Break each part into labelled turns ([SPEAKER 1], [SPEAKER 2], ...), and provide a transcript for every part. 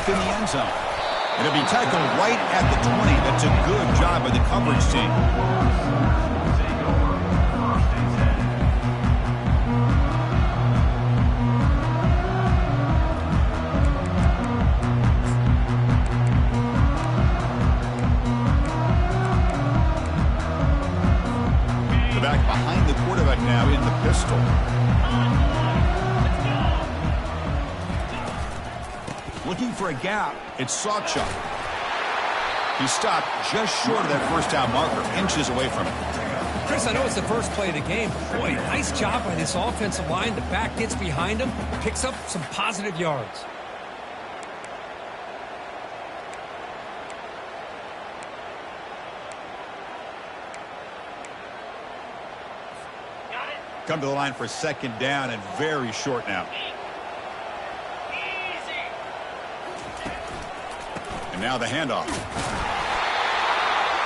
[SPEAKER 1] deep in the end zone. It'll be tackled right at the 20. That's a good job by the coverage team. The back behind the quarterback now in the pistol. Looking for a gap. It's Sawchuk. He stopped just short of that first down marker, inches away from it.
[SPEAKER 2] Chris, I know it's the first play of the game, but boy, nice job by this offensive line. The back gets behind him, picks up some positive yards.
[SPEAKER 1] Come to the line for second down and very short now. And now the handoff.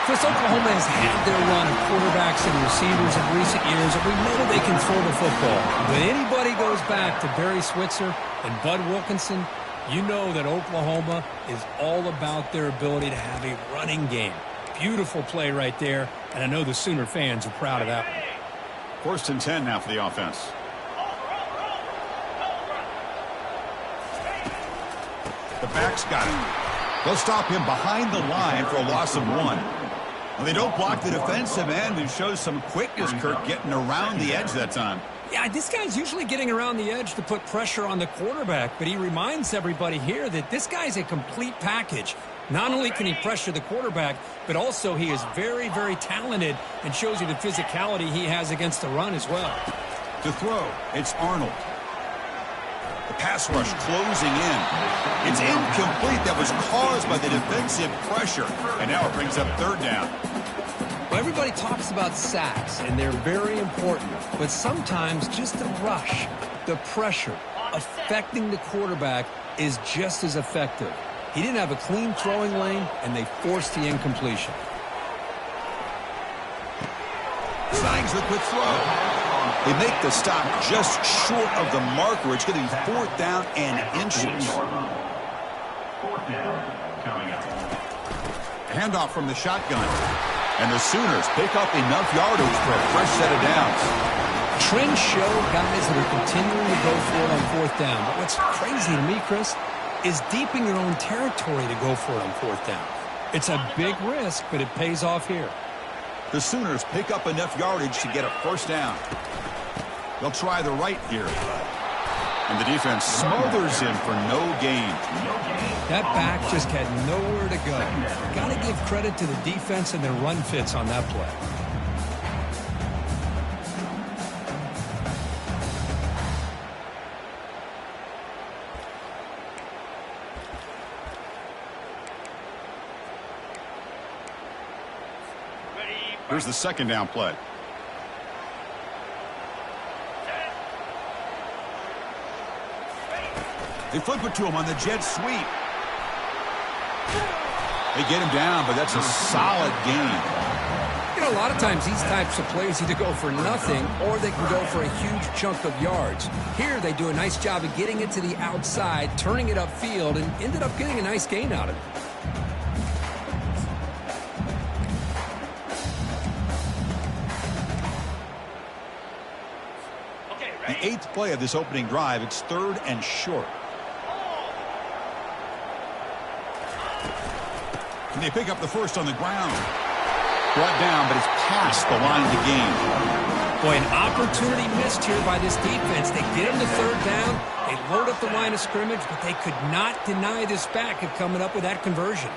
[SPEAKER 2] Chris, Oklahoma has had their run of quarterbacks and receivers in recent years, and we know they can throw the football. When anybody goes back to Barry Switzer and Bud Wilkinson, you know that Oklahoma is all about their ability to have a running game. Beautiful play right there, and I know the Sooner fans are proud of that one.
[SPEAKER 1] 1st and 10 now for the offense. The back's got it. They'll stop him behind the line for a loss of 1. Well, they don't block the defensive end and shows some quickness, Kirk, getting around the edge that time.
[SPEAKER 2] Yeah, this guy's usually getting around the edge to put pressure on the quarterback, but he reminds everybody here that this guy's a complete package. Not only can he pressure the quarterback, but also he is very, very talented and shows you the physicality he has against the run as well.
[SPEAKER 1] To throw, it's Arnold. The pass rush closing in. It's incomplete. That was caused by the defensive pressure. And now it brings up 3rd down.
[SPEAKER 2] Well, everybody talks about sacks, and they're very important. But sometimes just the rush, the pressure, affecting the quarterback is just as effective. He didn't have a clean throwing lane, and they forced the incompletion.
[SPEAKER 1] Signs the quick throw. They make the stop just short of the marker. It's going to be 4th down and inches. Handoff from the shotgun. And the Sooners pick up enough yardage for a fresh set of downs.
[SPEAKER 2] Trends show guys that are continuing to go for it on 4th down. But what's crazy to me, Chris, is deep in your own territory to go for it on 4th down. It's a big risk, but it pays off here.
[SPEAKER 1] The Sooners pick up enough yardage to get a 1st down. They'll try the right here. And the defense smothers him for no gain.
[SPEAKER 2] That back just had nowhere to go. Got to give credit to the defense and their run fits on that play.
[SPEAKER 1] Here's the 2nd down play. They flip it to him on the jet sweep. They get him down, but that's a solid gain.
[SPEAKER 2] You know, a lot of times these types of plays either go for nothing or they can go for a huge chunk of yards. Here they do a nice job of getting it to the outside, turning it upfield, and ended up getting a nice gain out of it.
[SPEAKER 1] The 8th play of this opening drive, it's 3rd and short. And they pick up the 1st on the ground. Brought down, but it's past the line to gain.
[SPEAKER 2] Boy, an opportunity missed here by this defense. They get him to 3rd down. They load up the line of scrimmage, but they could not deny this back of coming up with that conversion.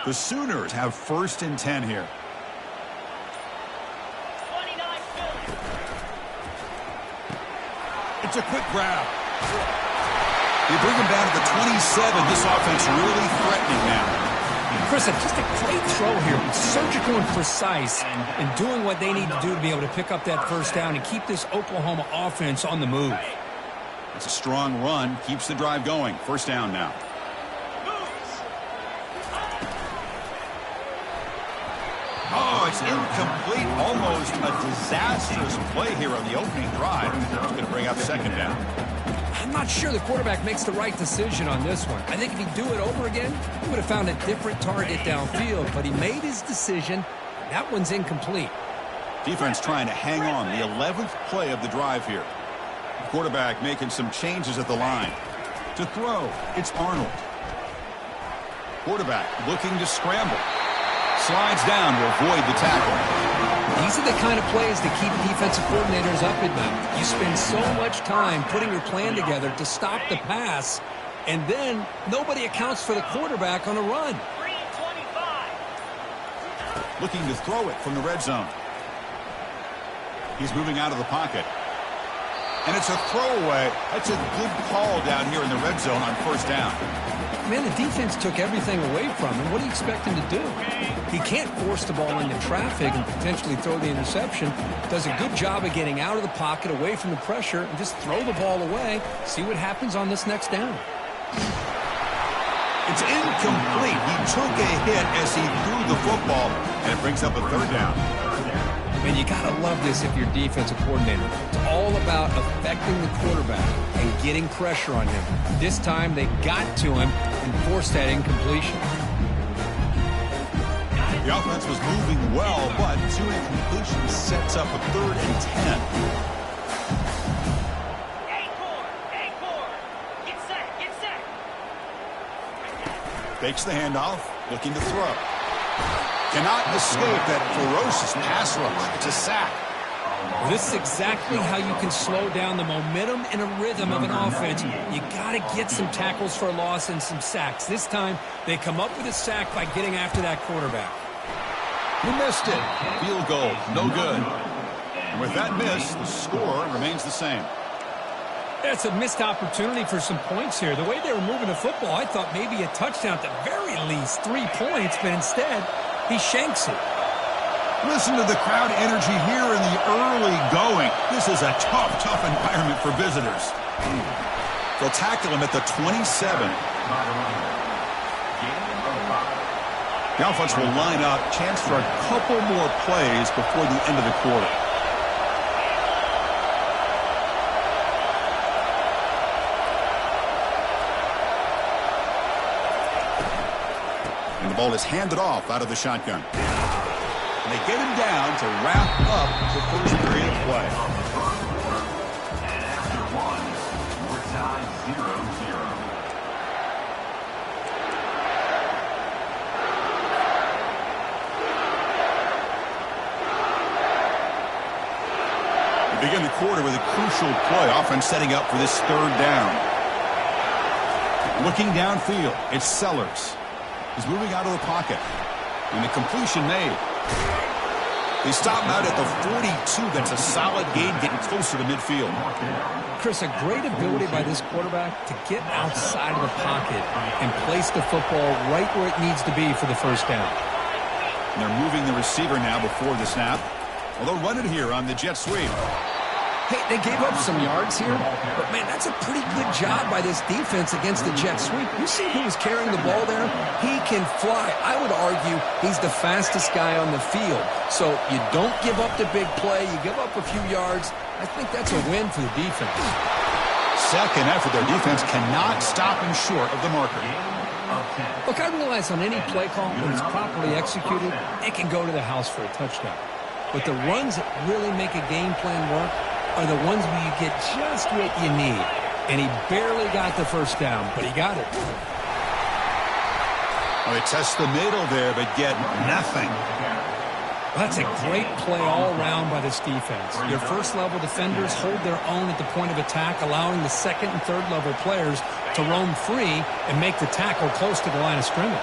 [SPEAKER 1] The Sooners have 1st and 10 here. It's a quick grab. They bring him down to the 27. This offense really threatening now.
[SPEAKER 2] Chris, just a great throw here. Surgical and precise and doing what they need to do to be able to pick up that 1st down and keep this Oklahoma offense on the move.
[SPEAKER 1] It's a strong run. Keeps the drive going. 1st down now. Oh, it's incomplete, almost a disastrous play here on the opening drive. It's going to bring up second down.
[SPEAKER 2] I'm not sure the quarterback makes the right decision on this one. I think if he'd do it over again, he would have found a different target downfield, but he made his decision. That one's incomplete.
[SPEAKER 1] Defense trying to hang on, the 11th play of the drive here. Quarterback making some changes at the line. To throw, it's Arnold. Quarterback looking to scramble. Slides down to avoid the tackle.
[SPEAKER 2] These are the kind of plays that keep defensive coordinators up at night. You spend so much time putting your plan together to stop the pass, and then nobody accounts for the quarterback on a run.
[SPEAKER 1] Looking to throw it from the red zone. He's moving out of the pocket. And it's a throwaway. That's a good call down here in the red zone on first down.
[SPEAKER 2] Man, the defense took everything away from him. What do you expect him to do? He can't force the ball into traffic and potentially throw the interception. Does a good job of getting out of the pocket, away from the pressure, and just throw the ball away. See what happens on this next down.
[SPEAKER 1] It's incomplete. He took a hit as he threw the football, and it brings up a third down.
[SPEAKER 2] Man, you got to love this if you're defensive coordinator. It's all about affecting the quarterback and getting pressure on him. This time they got to him and forced that incompletion.
[SPEAKER 1] The offense was moving well, but two incompletions sets up a 3rd and 10. Fakes the handoff, looking to throw. Cannot escape that ferocious pass rush. It's a sack.
[SPEAKER 2] Well, this is exactly how you can slow down the momentum and a rhythm of an offense. You got to get some tackles for a loss and some sacks. This time, they come up with a sack by getting after that quarterback.
[SPEAKER 1] He missed it. Field goal, no good. And with that miss, the score remains the same.
[SPEAKER 2] That's a missed opportunity for some points here. The way they were moving the football, I thought maybe a touchdown at the very least, 3 points, but instead, he shanks it.
[SPEAKER 1] Listen to the crowd energy here in the early going. This is a tough environment for visitors. They'll tackle him at the 27. The offense will line up. Chance for a couple more plays before the end of the quarter. And the ball is handed off out of the shotgun. And they get him down to wrap up the first period of play. We begin the quarter with a crucial play. Offense setting up for this 3rd down. Looking downfield, it's Sellers. He's moving out of the pocket. And the completion made. They stop him out at the 42. That's a solid gain, getting closer to midfield.
[SPEAKER 2] Chris, a great ability by this quarterback to get outside of the pocket and place the football right where it needs to be for the first down.
[SPEAKER 1] And they're moving the receiver now before the snap. Well, they'll run it here on the jet sweep.
[SPEAKER 2] Hey, they gave up some yards here, but, man, that's a pretty good job by this defense against the jet sweep. You see who was carrying the ball there? He can fly. I would argue he's the fastest guy on the field. So you don't give up the big play. You give up a few yards. I think that's a win for the defense.
[SPEAKER 1] Second effort, their defense cannot stop him short of the marker.
[SPEAKER 2] Look, I realize on any play call, when it's properly executed, it can go to the house for a touchdown. But the runs that really make a game plan work are the ones where you get just what you need. And he barely got the first down, but he got it.
[SPEAKER 1] Well, they test the middle there, but get nothing.
[SPEAKER 2] Well, that's a great play all around by this defense. Your first-level defenders hold their own at the point of attack, allowing the second- and third-level players to roam free and make the tackle close to the line of scrimmage.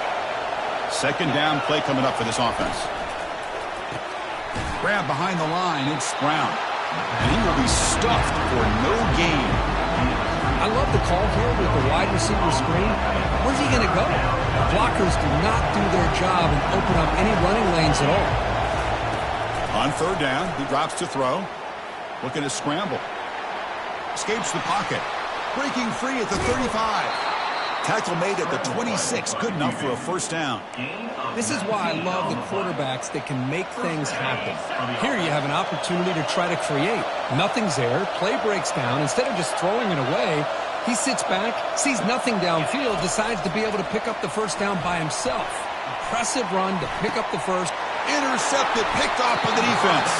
[SPEAKER 1] Second down play coming up for this offense. Grab behind the line, it's Brown. And he will be stuffed for no gain.
[SPEAKER 2] I love the call here with the wide receiver screen. Where's he going to go? Blockers do not do their job and open up any running lanes at all.
[SPEAKER 1] On 3rd down, he drops to throw. Looking to scramble. Escapes the pocket. Breaking free at the 35. Tackle made at the 26. Good enough for a first down.
[SPEAKER 2] This is why I love the quarterbacks that can make things happen. Here you have an opportunity to try to create. Nothing's there. Play breaks down. Instead of just throwing it away, he sits back, sees nothing downfield, decides to be able to pick up the first down by himself. Impressive run to pick up the first.
[SPEAKER 1] Intercepted, picked off by the defense.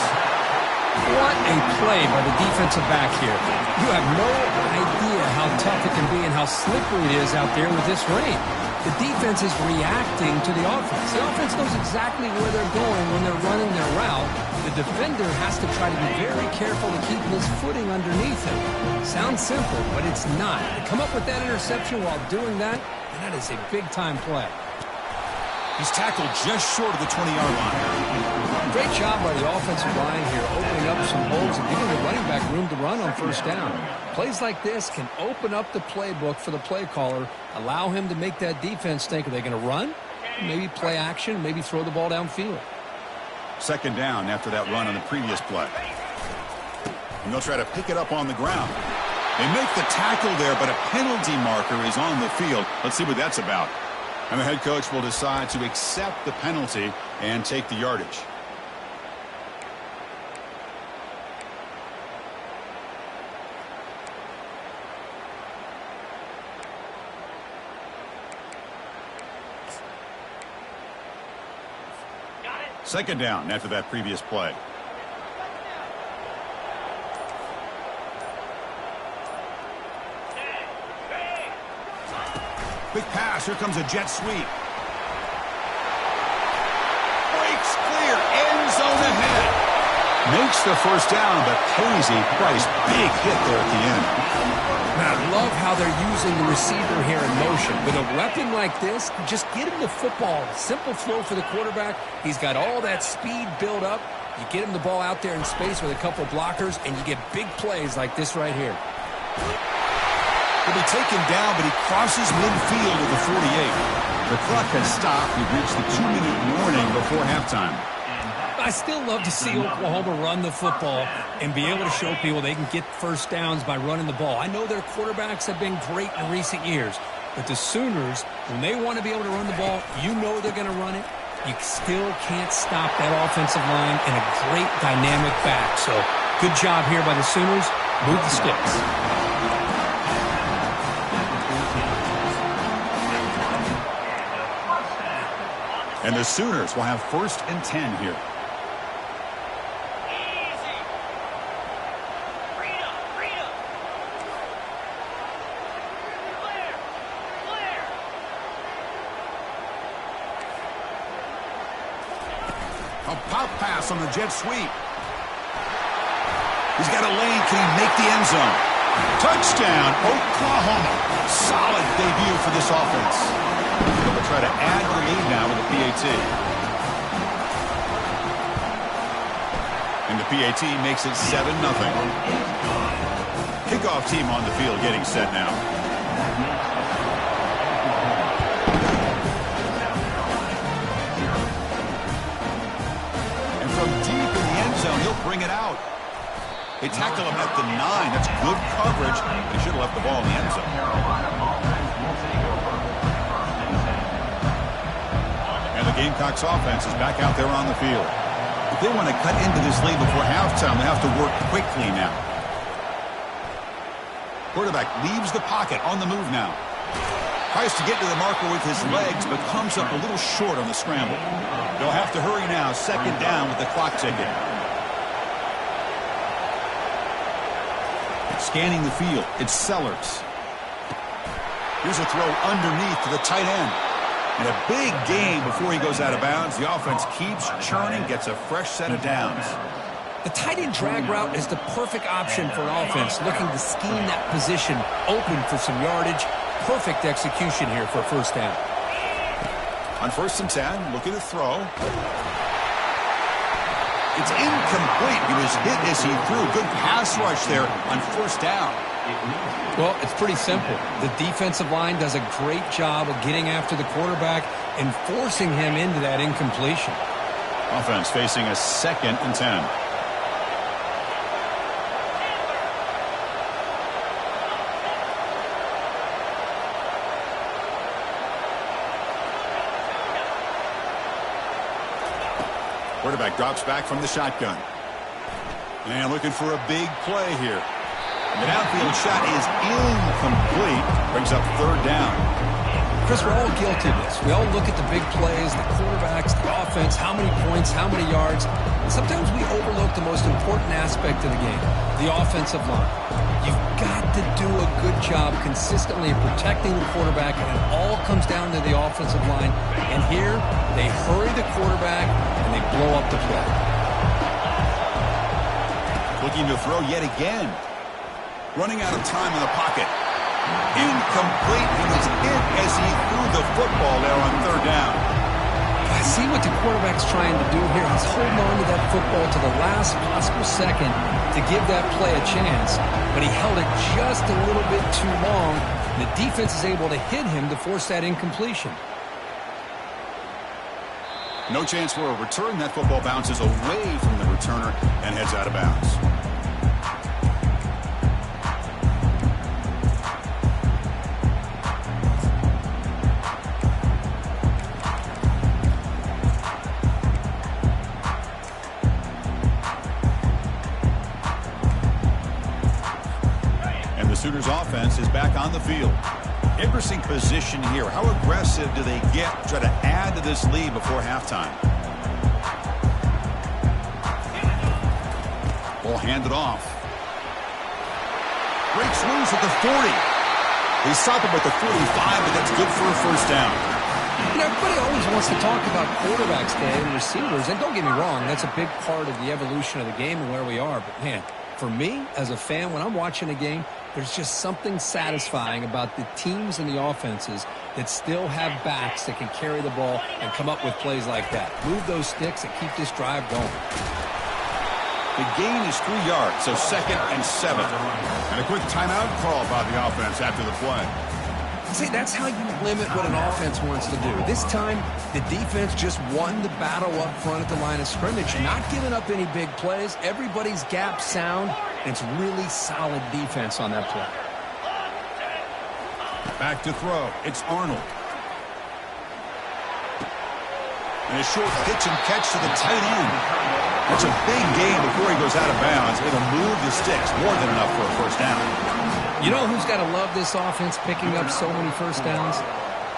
[SPEAKER 2] What a play by the defensive back here. You have no idea how tough it can be and how slippery it is out there with this rain. The defense is reacting to the offense. The offense knows exactly where they're going when they're running their route. The defender has to try to be very careful to keep his footing underneath him. Sounds simple, but it's not. To come up with that interception while doing that, and that is a big-time play.
[SPEAKER 1] He's tackled just short of the 20-yard line.
[SPEAKER 2] Great job by the offensive line here, opening up some holes and giving the running back room to run on first down. Plays like this can open up the playbook for the play caller, allow him to make that defense think, are they going to run? Maybe play action, maybe throw the ball downfield.
[SPEAKER 1] Second down after that run on the previous play. And they'll try to pick it up on the ground. They make the tackle there, but a penalty marker is on the field. Let's see what that's about. And the head coach will decide to accept the penalty and take the yardage. Second down after that previous play. Quick pass. Here comes a jet sweep. Breaks clear. End zone ahead. Makes the first down, but Posey, Price, big hit there at the end.
[SPEAKER 2] Man, I love how they're using the receiver here in motion. With a weapon like this, just get him the football. Simple flow for the quarterback. He's got all that speed built up. You get him the ball out there in space with a couple blockers, and you get big plays like this right here.
[SPEAKER 1] He'll be taken down, but he crosses midfield at the 48. The clock has stopped. We've reached the 2-minute warning before halftime.
[SPEAKER 2] I still love to see Oklahoma run the football and be able to show people they can get first downs by running the ball. I know their quarterbacks have been great in recent years, but the Sooners, when they want to be able to run the ball, you know they're going to run it. You still can't stop that offensive line and a great dynamic back. So good job here by the Sooners. Move the sticks.
[SPEAKER 1] And the Sooners will have 1st and 10 here. A pop pass on the jet sweep. He's got a lane. Can he make the end zone? Touchdown, Oklahoma. Solid debut for this offense. They'll try to add to the lead now with the PAT. And the PAT makes it 7-0. Kickoff team on the field getting set now. And from deep in the end zone, he'll bring it out. They tackle him at the 9. That's good coverage. They should have left the ball in the end zone. And the Gamecocks offense is back out there on the field. If they want to cut into this lead before halftime, they have to work quickly now. Quarterback leaves the pocket on the move now. Tries to get to the marker with his legs, but comes up a little short on the scramble. They'll have to hurry now. Second down with the clock ticking. Scanning the field, it's Sellers. Here's a throw underneath to the tight end. And a big gain before he goes out of bounds. The offense keeps churning, gets a fresh set of downs.
[SPEAKER 2] The tight end drag route is the perfect option for an offense looking to scheme that position open for some yardage. Perfect execution here for a first down.
[SPEAKER 1] On 1st and 10, looking to throw. It's incomplete. He was hit as he threw. Good pass rush there on 1st down.
[SPEAKER 2] Well, it's pretty simple. The defensive line does a great job of getting after the quarterback and forcing him into that incompletion.
[SPEAKER 1] Offense facing a 2nd and 10. Quarterback drops back from the shotgun. And looking for a big play here. The downfield shot is incomplete. Brings up third down.
[SPEAKER 2] Chris, we're all guilty of this. We all look at the big plays, the quarterbacks, the offense, how many points, how many yards. And sometimes we overlook the most important aspect of the game, the offensive line. You've got to do a good job consistently protecting the quarterback, and it all comes down to the offensive line. And here, they hurry the quarterback, and they blow up the play.
[SPEAKER 1] Looking to throw yet again. Running out of time in the pocket. Incomplete. He was hit as he threw the football there on third down.
[SPEAKER 2] I see what the quarterback's trying to do here. He's holding on to that football to the last possible second to give that play a chance. But he held it just a little bit too long. The defense is able to hit him to force that incompletion.
[SPEAKER 1] No chance for a return. That football bounces away from the returner and heads out of bounds. Sooners offense is back on the field. Interesting position here. How aggressive do they get to try to add to this lead before halftime? Ball handed off. Breaks loose at the 40. They stop him at the 45, but that's good for a first down.
[SPEAKER 2] You know, everybody always wants to talk about quarterbacks today and receivers, and don't get me wrong, that's a big part of the evolution of the game and where we are. But, man, for me, as a fan, when I'm watching a game, there's just something satisfying about the teams and the offenses that still have backs that can carry the ball and come up with plays like that. Move those sticks and keep this drive going.
[SPEAKER 1] The gain is 3 yards, so 2nd and 7. And a quick timeout call by the offense after the play.
[SPEAKER 2] See, that's how you limit what an offense wants to do. This time, the defense just won the battle up front at the line of scrimmage, not giving up any big plays. Everybody's gap sound, and it's really solid defense on that play.
[SPEAKER 1] Back to throw. It's Arnold. And a short pitch and catch to the tight end. That's a big gain before he goes out of bounds. It'll move the sticks more than enough for a first down.
[SPEAKER 2] You know who's got to love this offense picking up so many first downs?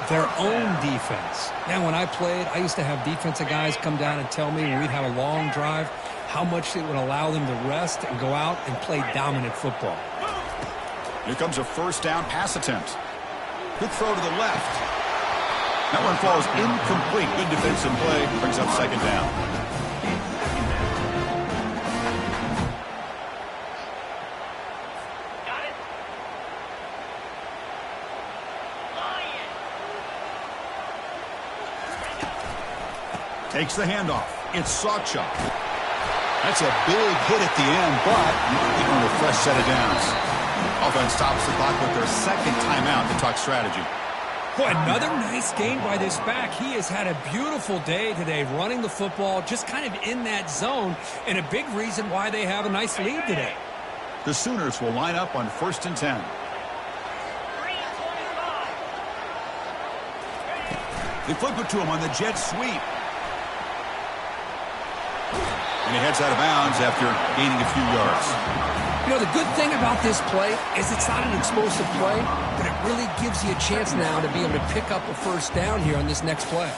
[SPEAKER 2] Their own defense. Now, when I played, I used to have defensive guys come down and tell me when we'd have a long drive how much it would allow them to rest and go out and play dominant football.
[SPEAKER 1] Here comes a first down pass attempt. Good throw to the left. That one falls incomplete. Good defensive play. Brings up second down. Takes the handoff. It's Sawchuk. That's a big hit at the end, but they earn a fresh set of downs. Offense stops the clock with their second timeout to talk strategy.
[SPEAKER 2] Boy, another nice game by this back. He has had a beautiful day today running the football, just kind of in that zone, and a big reason why they have a nice lead today.
[SPEAKER 1] The Sooners will line up on 1st and 10. They flip it to him on the jet sweep. And he heads out of bounds after gaining a few yards.
[SPEAKER 2] You know, the good thing about this play is it's not an explosive play, but it really gives you a chance now to be able to pick up a first down here on this next play.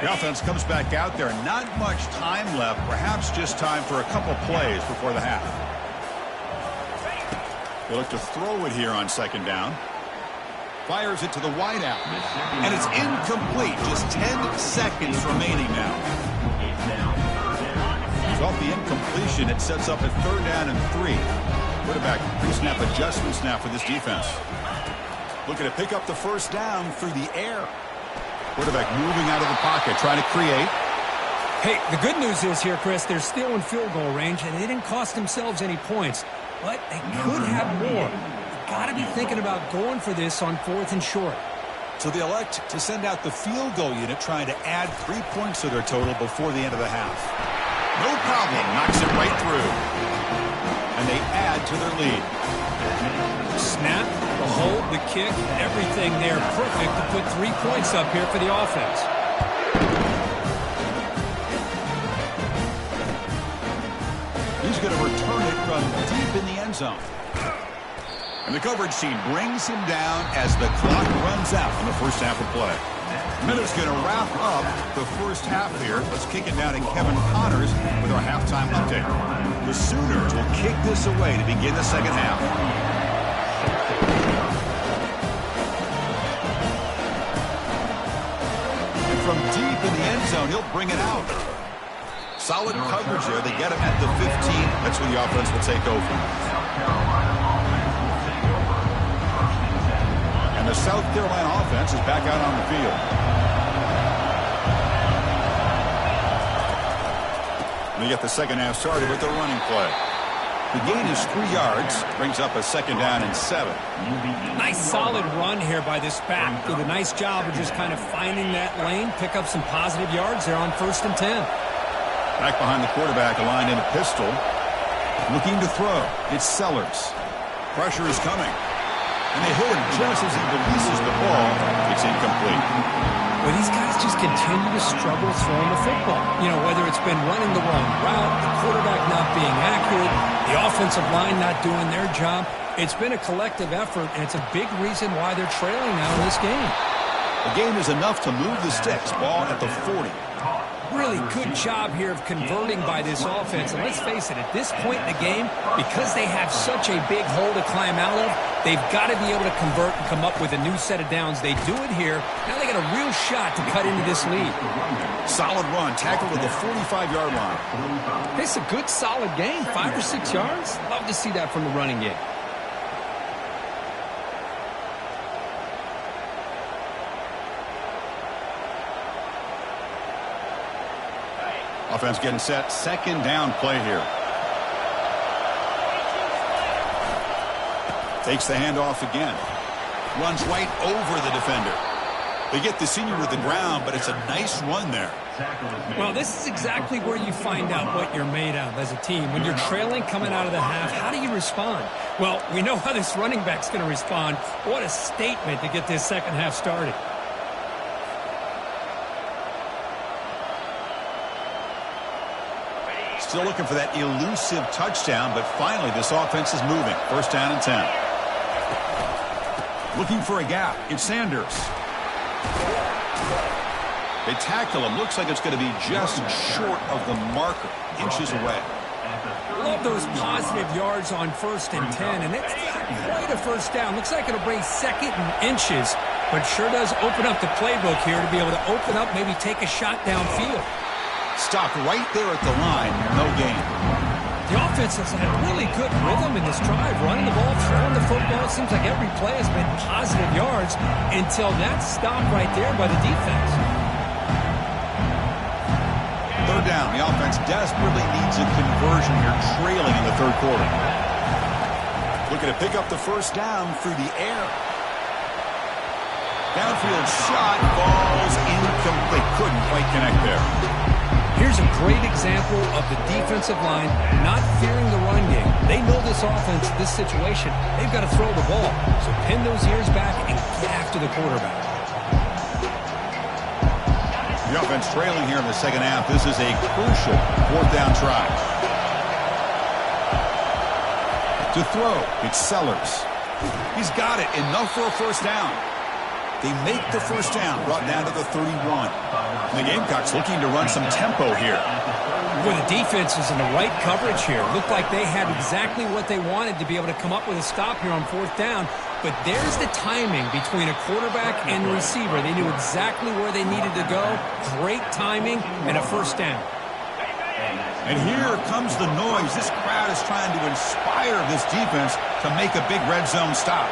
[SPEAKER 1] The offense comes back out there. Not much time left. Perhaps just time for a couple plays before the half. They look to throw it here on second down. Fires it to the wideout. And it's incomplete. Just 10 seconds remaining now. Off the incompletion, it sets up a 3rd down and 3. Quarterback pre-snap adjustments now for this defense. Looking to pick up the first down through the air. Quarterback moving out of the pocket, trying to create.
[SPEAKER 2] Hey, the good news is here, Chris, they're still in field goal range, and they didn't cost themselves any points. But they could have more. You've got to be thinking about going for this on 4th and short.
[SPEAKER 1] So they elect to send out the field goal unit, trying to add 3 points to their total before the end of the half. No problem. Knocks it right through. And they add to their lead.
[SPEAKER 2] Snap, the hold, the kick, everything there perfect to put 3 points up here for the offense.
[SPEAKER 1] He's going to return it from deep in the end zone. And the coverage team brings him down as the clock runs out on the first half of play. Miller's going to wrap up the first half here. Let's kick it down to Kevin Connors with our halftime update. The Sooners will kick this away to begin the second half. And from deep in the end zone, he'll bring it out. Solid coverage there. They get him at the 15. That's where the offense will take over. And the South Carolina offense is back out on the field. We get the second half started with the running play. The gain is 3 yards, brings up a second down and 7.
[SPEAKER 2] Nice solid run here by this back. Did a nice job of just kind of finding that lane, pick up some positive yards there on 1st and 10.
[SPEAKER 1] Back behind the quarterback, aligned in a pistol. Looking to throw. It's Sellers. Pressure is coming. And they hit him just as he releases the ball. It's incomplete.
[SPEAKER 2] Well, these guys just continue to struggle throwing the football. You know, whether it's been running the wrong route, the quarterback not being accurate, the offensive line not doing their job. It's been a collective effort, and it's a big reason why they're trailing now in this game.
[SPEAKER 1] The game is enough to move the sticks. Ball at the 40.
[SPEAKER 2] Really good job here of converting by this offense. And let's face it, at this point in the game, because they have such a big hole to climb out of, they've got to be able to convert and come up with a new set of downs. They do it here. Now they got a real shot to cut into this lead.
[SPEAKER 1] Solid run, tackled at the 45-yard line.
[SPEAKER 2] It's a good, solid game, 5 or 6 yards. Love to see that from the running game.
[SPEAKER 1] Offense getting set. Second down play here. Takes the handoff again. Runs right over the defender. They get the senior to the ground, but it's a nice run there.
[SPEAKER 2] Well, this is exactly where you find out what you're made of as a team. When you're trailing coming out of the half, how do you respond? Well, we know how this running back's going to respond. What a statement to get this second half started.
[SPEAKER 1] Still looking for that elusive touchdown, but finally this offense is moving. First down and 10. Looking for a gap. It's Sanders. They tackle him. Looks like it's going to be just short of the marker. Inches away.
[SPEAKER 2] Love those positive yards on 1st and 10, and it's not quite a first down. Looks like it'll bring 2nd and inches, but sure does open up the playbook here to be able to open up, maybe take a shot downfield.
[SPEAKER 1] Stopped right there at the line. No gain.
[SPEAKER 2] The offense has had really good rhythm in this drive, running the ball, throwing the football. It seems like every play has been positive yards until that stop right there by the defense.
[SPEAKER 1] Third down. The offense desperately needs a conversion here, trailing in the third quarter. Looking to pick up the first down through the air. Downfield shot falls incomplete. Couldn't quite connect there.
[SPEAKER 2] Here's a great example of the defensive line not fearing the run game. They know this offense, this situation, they've got to throw the ball. So pin those ears back and get after the quarterback.
[SPEAKER 1] The offense trailing here in the second half. This is a crucial fourth down try. To throw, it's Sellers. He's got it. Enough for a first down. They make the first down, brought down to the 31. The Gamecocks looking to run some tempo here.
[SPEAKER 2] Well, the defense is in the right coverage here. Looked like they had exactly what they wanted to be able to come up with a stop here on 4th down. But there's the timing between a quarterback and the receiver. They knew exactly where they needed to go. Great timing and a first down.
[SPEAKER 1] And here comes the noise. This crowd is trying to inspire this defense to make a big red zone stop.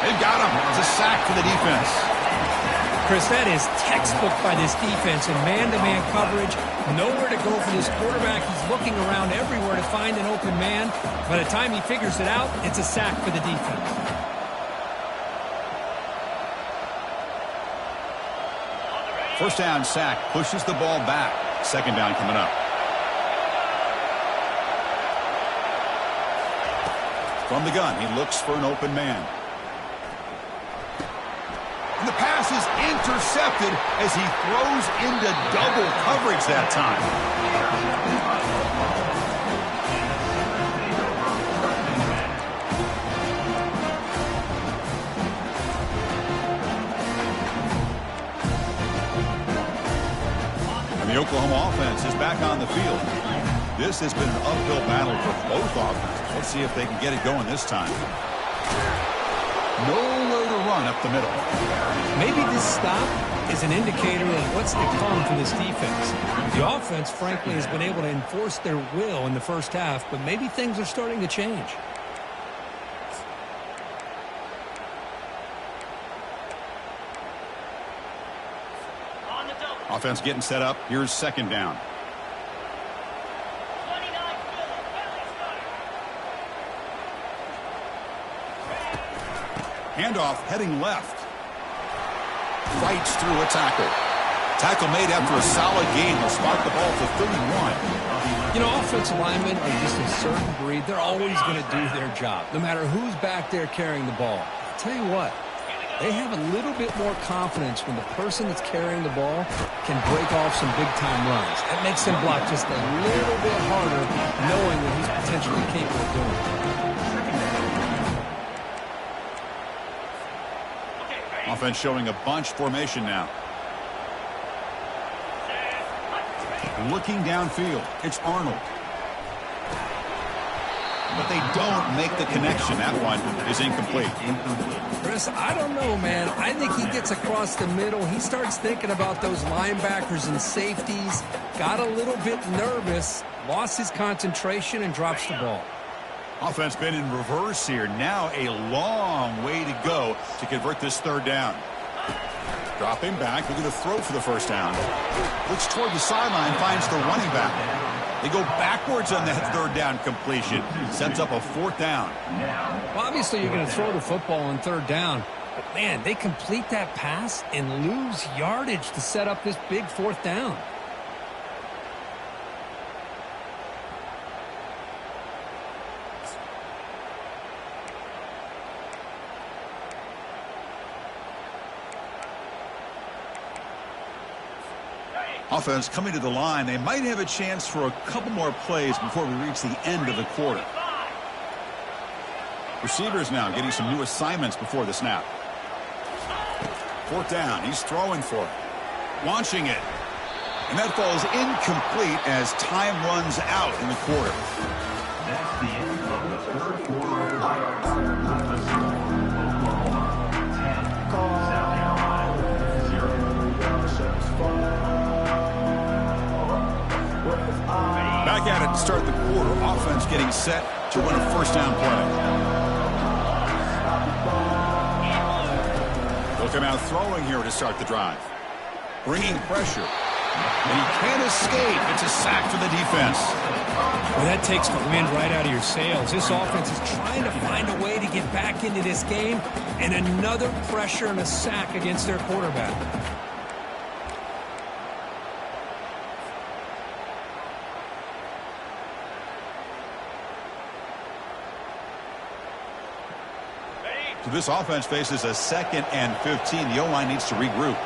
[SPEAKER 1] They've got him. It's a sack for the defense.
[SPEAKER 2] Chris, that is textbook by this defense in man-to-man coverage. Nowhere to go for this quarterback. He's looking around everywhere to find an open man. By the time he figures it out, it's a sack for the defense.
[SPEAKER 1] First down sack pushes the ball back. Second down coming up. From the gun, he looks for an open man. And the pass is intercepted as he throws into double coverage that time. And the Oklahoma offense is back on the field. This has been an uphill battle for both offenses. Let's see if they can get it going this time. Nowhere to run up the middle.
[SPEAKER 2] Maybe this stop is an indicator of what's to come for this defense. The offense, frankly, has been able to enforce their will in the first half, but maybe things are starting to change.
[SPEAKER 1] Offense getting set up. Here's second down. Handoff heading left. Fights through a tackle. Tackle made after a solid gain. They'll spot the ball to 31.
[SPEAKER 2] You know, offensive linemen are just a certain breed. They're always going to do their job, no matter who's back there carrying the ball. I'll tell you what, they have a little bit more confidence when the person that's carrying the ball can break off some big-time runs. That makes them block just a little bit harder, knowing what he's potentially capable of doing.
[SPEAKER 1] Offense showing a bunch formation now. Looking downfield, it's Arnold. But they don't make the connection. That one is incomplete.
[SPEAKER 2] Chris, I don't know, man. I think he gets across the middle. He starts thinking about those linebackers and safeties. Got a little bit nervous, lost his concentration, and drops the ball.
[SPEAKER 1] Offense been in reverse here. Now a long way to go to convert this third down. Dropping back, looking to throw for the first down. Looks toward the sideline, finds the running back. They go backwards on that third down completion. Sets up a fourth down.
[SPEAKER 2] Well, obviously you're going to throw the football on third down. But, man, they complete that pass and lose yardage to set up this big fourth down.
[SPEAKER 1] Offense coming to the line. They might have a chance for a couple more plays before we reach the end of the quarter. Receivers now getting some new assignments before the snap. Fourth down. He's throwing for it. Launching it. And that falls incomplete as time runs out in the quarter.
[SPEAKER 3] That's the end of the third quarter.
[SPEAKER 1] Back at it to start the quarter. Offense getting set to run a first down play. They'll come out throwing here to start the drive. Bringing pressure. And he can't escape. It's a sack for the defense.
[SPEAKER 2] Well, that takes the wind right out of your sails. This offense is trying to find a way to get back into this game, and another pressure and a sack against their quarterback.
[SPEAKER 1] So this offense faces a 2nd and 15. The O-line needs to regroup.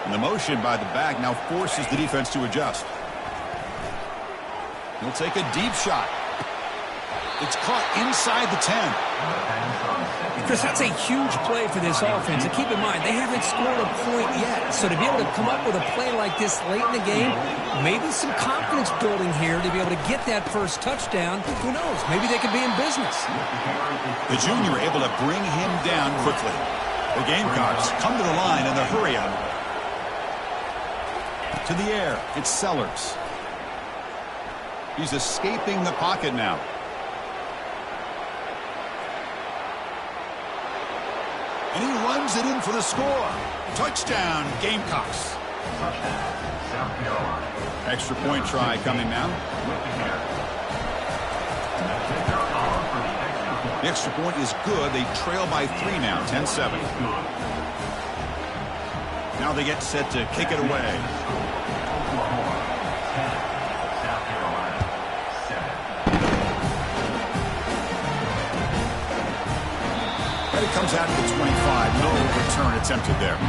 [SPEAKER 1] And the motion by the back now forces the defense to adjust. He'll take a deep shot. It's caught inside the 10.
[SPEAKER 2] Chris, that's a huge play for this offense. And keep in mind, they haven't scored a point yet. So to be able to come up with a play like this late in the game, maybe some confidence building here to be able to get that first touchdown. Who knows? Maybe they could be in business.
[SPEAKER 1] The junior able to bring him down quickly. The Gamecocks come to the line in the hurry up. To the air, it's Sellers. He's escaping the pocket now. And he runs it in for the score. Touchdown, Gamecocks. Extra point try coming now. The extra point is good. They trail by 3 now, 10-7. Now they get set to kick it away. comes out to the 25. No return attempted there.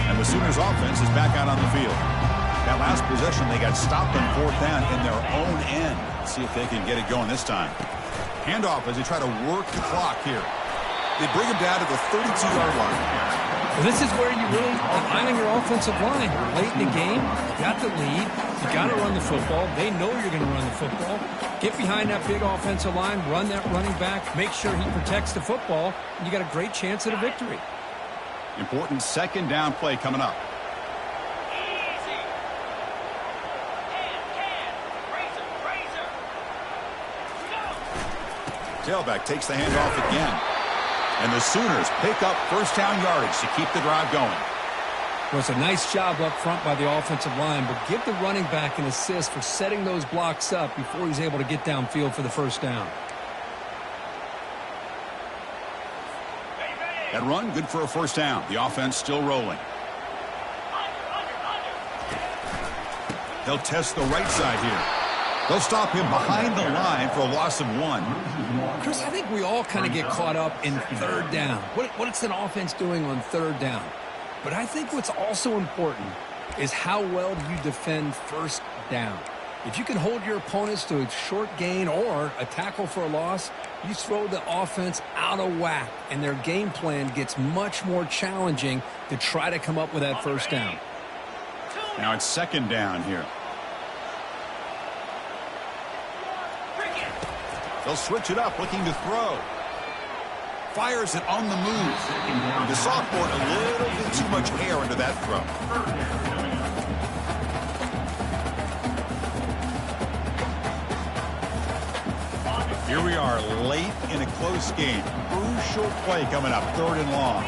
[SPEAKER 1] And the Sooners offense is back out on the field. That last possession, they got stopped on 4th down in their own end. Let's see if they can get it going this time. Handoff as they try to work the clock here. They bring him down to the 32-yard line.
[SPEAKER 2] Well, this is where you really rely on your offensive line. Late in the game, you got the lead. You got to run the football. They know you're going to run the football. Get behind that big offensive line, run that running back, make sure he protects the football, and you got a great chance at a victory.
[SPEAKER 1] Important second down play coming up. Tailback takes the handoff again. And the Sooners pick up first down yardage to keep the drive going.
[SPEAKER 2] Well, it's a nice job up front by the offensive line, but give the running back an assist for setting those blocks up before he's able to get downfield for the first down.
[SPEAKER 1] That run, good for a first down. The offense still rolling. They'll test the right side here. They'll stop him behind the line for a loss of 1.
[SPEAKER 2] Chris, I think we all kind of get caught up in third down. What's an offense doing on third down? But I think what's also important is how well do you defend first down. If you can hold your opponents to a short gain or a tackle for a loss, you throw the offense out of whack, and their game plan gets much more challenging to try to come up with that first down.
[SPEAKER 1] Now it's second down here. They'll switch it up, looking to throw. Fires it on the move. The sophomore, a little bit too much air into that throw. Here we are late in a close game. Crucial play coming up, 3rd and long.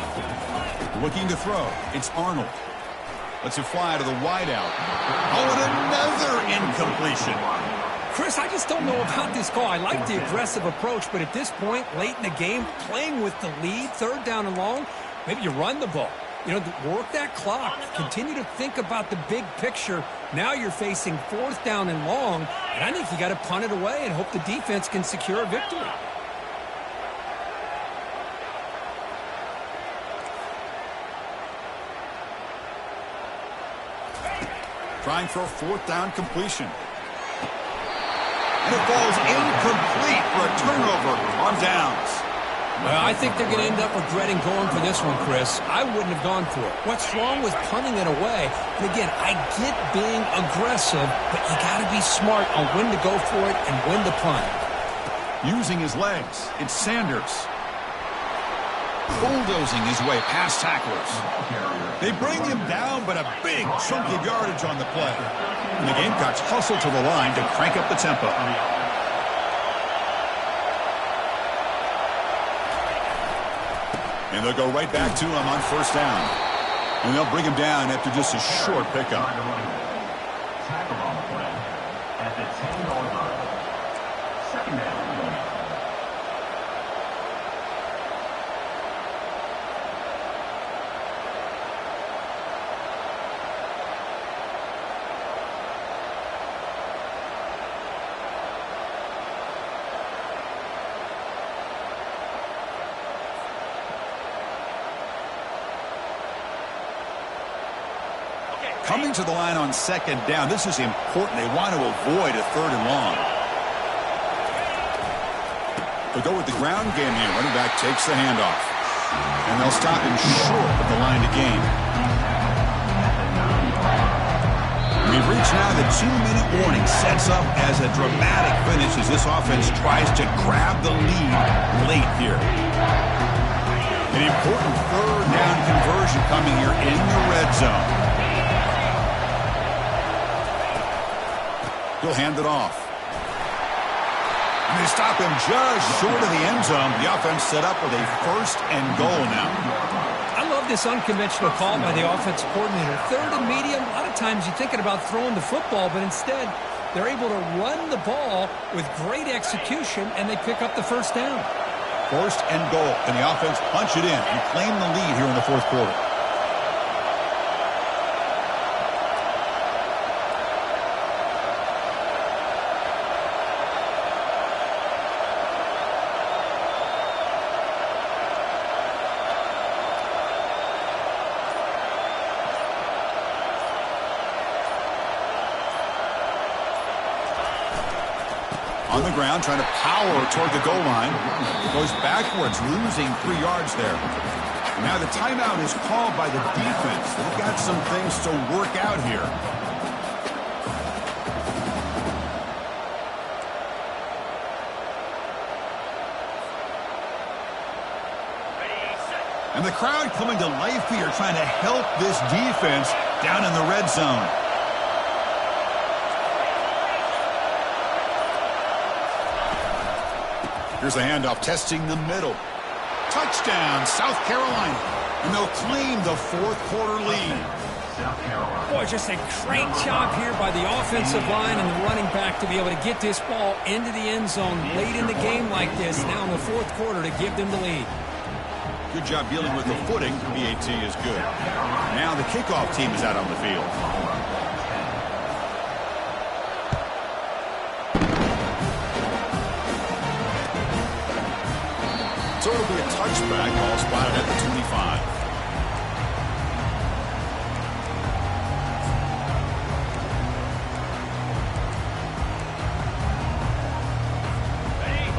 [SPEAKER 1] Looking to throw. It's Arnold. Lets it fly to the wideout. Oh, and another incompletion.
[SPEAKER 2] Chris, I just don't know about this call. I like the aggressive approach, but at this point, late in the game, playing with the lead, 3rd down and long, maybe you run the ball. You know, work that clock. Continue to think about the big picture. Now you're facing 4th down and long, and I think you got to punt it away and hope the defense can secure a victory.
[SPEAKER 1] Trying for a 4th down completion. And it falls incomplete for a turnover on downs.
[SPEAKER 2] Well, I think they're going to end up regretting going for this one, Chris. I wouldn't have gone for it. What's wrong with punting it away? And again, I get being aggressive, but you got to be smart on when to go for it and when to punt.
[SPEAKER 1] Using his legs, it's Sanders. Bulldozing his way past tacklers. They bring him down, but a big chunk of yardage on the play. And the Gamecocks hustle to the line to crank up the tempo. And they'll go right back to him on first down. And they'll bring him down after just a short pickup.
[SPEAKER 3] Tackle on the play at the 10-yard line. Second down.
[SPEAKER 1] Coming to the line on second down. This is important. They want to avoid a 3rd and long. They'll go with the ground game here. Running back takes the handoff. And they'll stop him short of the line to gain. We've reached now the 2-minute warning. Sets up as a dramatic finish as this offense tries to grab the lead late here. An important 3rd down conversion coming here in the red zone. He'll hand it off. And they stop him just short of the end zone. The offense set up with a 1st and goal now.
[SPEAKER 2] I love this unconventional call by the offensive coordinator. 3rd and medium, a lot of times you're thinking about throwing the football, but instead they're able to run the ball with great execution, and they pick up the first down.
[SPEAKER 1] 1st and goal, and the offense punch it in and claim the lead here in the 4th quarter. On the ground, trying to power toward the goal line. Goes backwards, losing 3 yards there. And now the timeout is called by the defense. They've got some things to work out here. And the crowd coming to life here, trying to help this defense down in the red zone. Here's the handoff, testing the middle. Touchdown, South Carolina. And they'll claim the fourth quarter lead.
[SPEAKER 2] Boy, just a great job here by the offensive line and the running back to be able to get this ball into the end zone late in the game like this, now in the fourth quarter, to give them the lead.
[SPEAKER 1] Good job dealing with the footing. BAT is good. Now the kickoff team is out on the field. So it'll be a touchback, all spotted at the 25.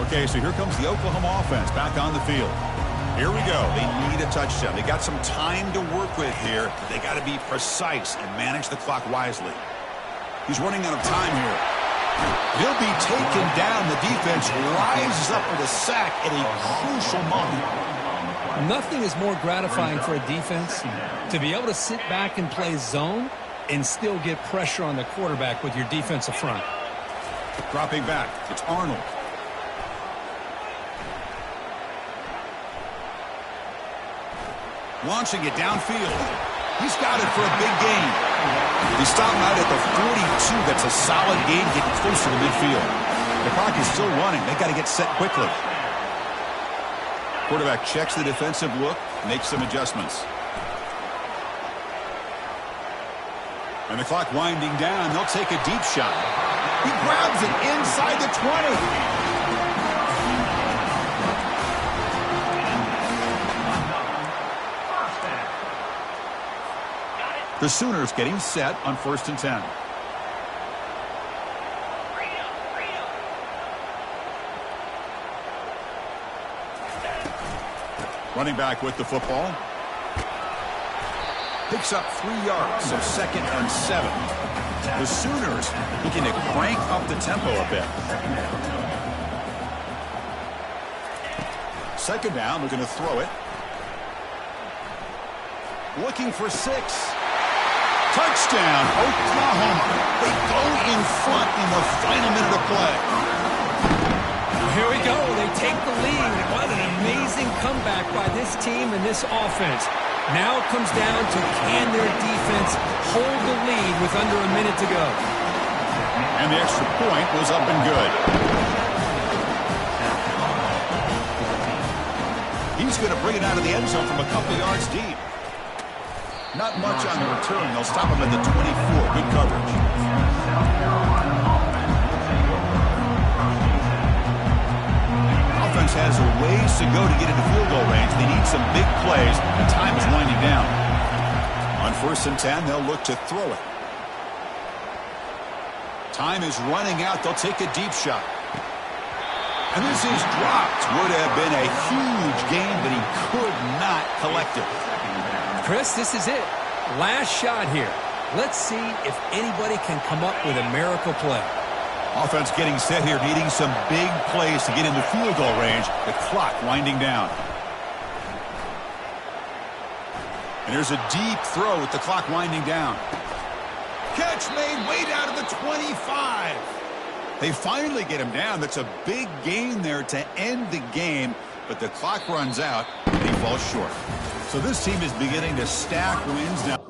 [SPEAKER 1] Okay, so here comes the Oklahoma offense back on the field. Here we go. They need a touchdown. They got some time to work with here. They got to be precise and manage the clock wisely. He's running out of time here. He'll be taken down. The defense rises up with a sack at a crucial moment.
[SPEAKER 2] Nothing is more gratifying for a defense to be able to sit back and play zone and still get pressure on the quarterback with your defensive front.
[SPEAKER 1] Dropping back, it's Arnold. Launching it downfield. He's got it for a big gain. He's stopping out at the 42. That's a solid gain, getting closer to midfield. The clock is still running. They got to get set quickly. Quarterback checks the defensive look, makes some adjustments. And the clock winding down. They'll take a deep shot. He grabs it inside the 20. The Sooners getting set on 1st and 10. Running back with the football. Picks up 3 yards, so 2nd and 7. The Sooners looking to crank up the tempo a bit. 2nd down, looking to throw it. Looking for 6. Touchdown, Oklahoma. They go in front in the final minute of play.
[SPEAKER 2] Here we go. They take the lead. What an amazing comeback by this team and this offense. Now it comes down to, can their defense hold the lead with under a minute to go?
[SPEAKER 1] And the extra point was up and good. He's going to bring it out of the end zone from a couple yards deep. Not much on the return. They'll stop him at the 24. Good coverage. Offense has a ways to go to get into field goal range. They need some big plays, and time is winding down. On 1st and 10, they'll look to throw it. Time is running out. They'll take a deep shot. And this is dropped. Would have been a huge gain, but he could not collect it.
[SPEAKER 2] Chris, this is it. Last shot here. Let's see if anybody can come up with a miracle play.
[SPEAKER 1] Offense getting set here, needing some big plays to get into field goal range. The clock winding down. And there's a deep throw with the clock winding down. Catch made way down to the 25. They finally get him down. That's a big gain there to end the game, but the clock runs out and he falls short. So this team is beginning to stack wins now.